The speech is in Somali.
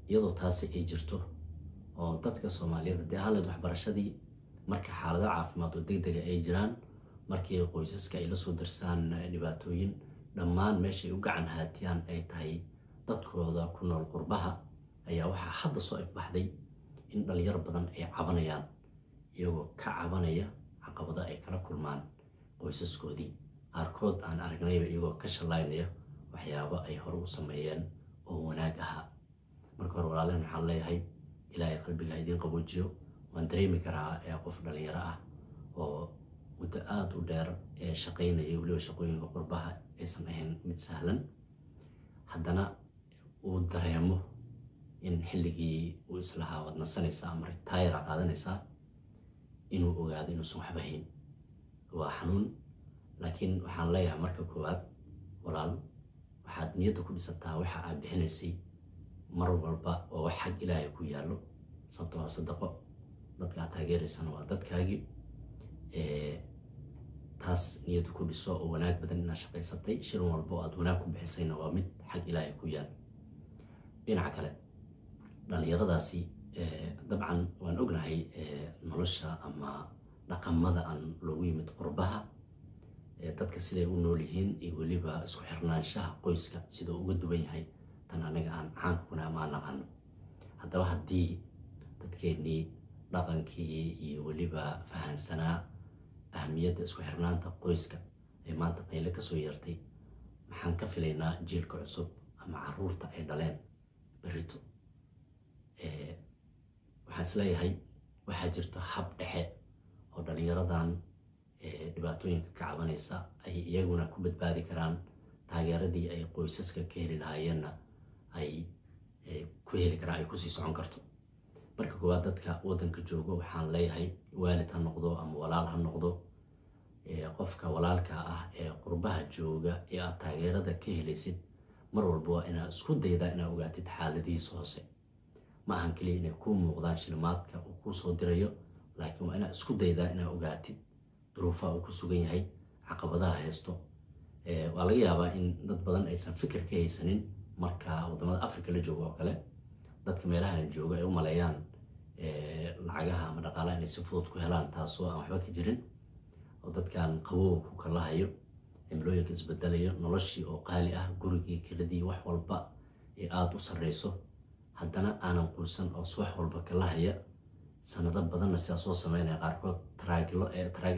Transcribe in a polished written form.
iyadoo taasi ay jirto oo dadka Soomaaliyeed haddii ahaan lahayd waxbarashadii marka xaalado caafimaad oo degdega ay jiraan markii qoysaska ay la soo darsaan dhibaatooyin dhammaan meeshay u gacan haatiyaan ay tahay dadkooda ku nool qurbaha ayaa waxaa hadda soo ifbaxday in dhalinyaro badan ay cabanayaan iyagoo ka cabanaya caqabado ay kala kulmaan qoysaskoodii qaarkood aan aragnayba iyagoo ka shalaynaya waxyaabo ay hore u sameeyeen oo wanaag ahaa. marka hore walaalin waxaan leeyahay ilaahay qalbiga idiin qaboojiyo. waan dareemi karaa qof dhalinyaro ah oo muddo aad u dheer shaqaynaya weliba shaqooyinka qurbaha aysan ahayn mid sahlan, haddana uu dareemo in xilligii uu islahaa waad nasanaysaa ama retire qaadanaysaa inuu ogaado inuusan waxba hayn. waa xanuun, laakiin waxaan leeyahay marka koowaad walaal waxaad niyadda ku dhisataa waxa aad bixinaysay mar walba oo wax xag ilaahay ku yaallo, sababtoo ah sadaqo dadka aad taageeraysana waa dadkaagii. taas niyadda ku dhiso oo wanaag badan inaad shaqaysatay, shilin walba oo aad wanaag ku bixisayna waa mid xag ilaahay ku yaal. dhinaca kale dhalinyaradaasi dabcan waan ognahay nolosha ama dhaqamada aan loogu yimid qurbaha, dadka siday u nool yihiin iyo weliba isku xirnaanshaha qoyska sidoo uga duwan yahay tan anaga aan caanka kuna ama naqano. haddaba haddii dadkeennii dhaqankii iyo weliba fahansanaa ahamiyadda isku xirnaanta qoyska ee maanta qayle ka soo yeertay, maxaan ka filaynaa jiilka cusub ama caruurta ay dhaleen berito? waxaan isleeyahay waxaa jirta hab dhexe oo dhalinyaradan dhibaatooyinka ka cabanaysa ay iyaguna ku badbaadi karaan, taageeradii ay qoysaska ka heli lahaayeenna ay ku heli karaan, ay kusii socon karto. marka koowaad dadka waddanka joogo waxaan leeyahay waalid ha noqdo ama walaal ha noqdo, qofka walaalka ah ee qurbaha jooga ee aad taageerada ka helaysid mar walba waa inaad isku daydaa inaad ogaatid xaaladihiisa hoose. ma ahan keliya inay kuu muuqdaan shilimaadka uu kuu soo dirayo, laakiin waa inaad isku daydaa inaad ogaatid duruufaha uu ku sugan yahay, caqabadaha haysto. waa laga yaabaa in dad badan aysan fikir ka haysanin marka wadamada Afrika la joogo oo kale, dadka meelaha jooga ay u maleeyaan lacagaha ama dhaqaalaha inay si fudud ku helaan, taasoo aan waxba ka jirin. oo dadkan qabow ku kala hayo, cimilooyinka isbedelayo, noloshii oo qaali ah, gurigii kiradii wax walba ee aad u sarreyso, haddana aanan quusan oo subax walba kala haya sanado badanna sidaa soo sameynaya qaarkood taraagilo